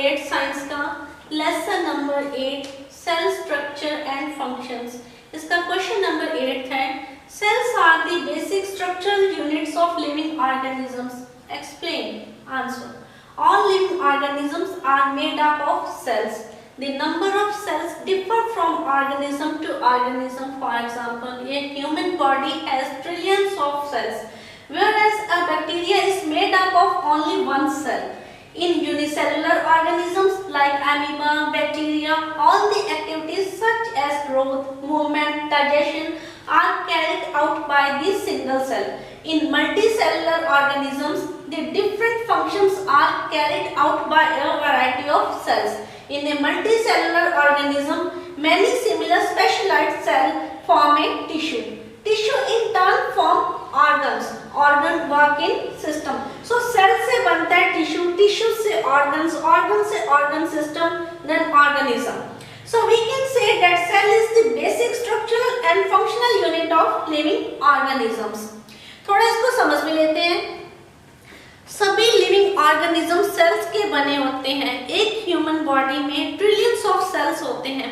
8 science का lesson number 8 cell structure and functions. इसका question number 8 है cells are the basic structural units of living organisms. Explain answer. All living organisms are made up of cells. The number of cells differ from organism to organism. For example, a human body has trillions of cells, whereas a bacteria is made up of only one cell. In unicellular organisms like amoeba, bacteria, all the activities such as growth, movement, digestion are carried out by the single cell. In multicellular organisms, the different functions are carried out by a variety of cells. In a multicellular organism, many similar specialized cells form a tissue. Tissue in turn form organs. Organ work in system. So cell से बनता है tissue, tissue से organs, organ से organ system, then organism. So we can say that cell is the basic structural and functional unit of living organisms. थोड़ा इसको समझ में लेते हैं। सभी लिविंग ऑर्गेनिज्म सेल्स के बने होते हैं। एक ह्यूमन बॉडी में ट्रिलियंस ऑफ सेल्स होते हैं।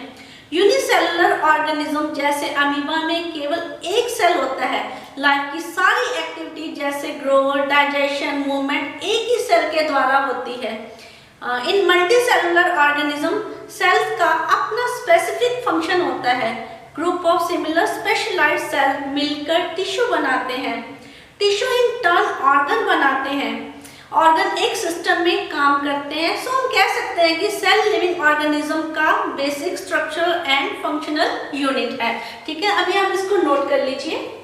यूनिसेलुलर ऑर्गेनिज्म जैसे अमीबा में केवल एक सेल होता है। लाइफ की सारी एक्टिविटी जैसे ग्रोथ, डाइजेशन, मूवमेंट एक ही सेल के द्वारा होती है। इन मल्टीसेलुलर ऑर्गेनिज्म सेल्स का अपना स्पेसिफिक फंक्शन होता है। Group of similar specialized cell मिलकर टिश्यू बनाते हैं। टिश्यू इन टर्न ऑर्गन बनाते हैं। ऑर्गन एक सिस्टम में काम करते हैं। सो हम कह सकते हैं कि सेल लिविंग ऑर्गेनिज्म का basic structural and functional unit है। ठीक है, अभी आप इसको नोट कर लीजिए।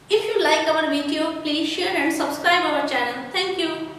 If you like our video, please share and subscribe our channel. Thank you.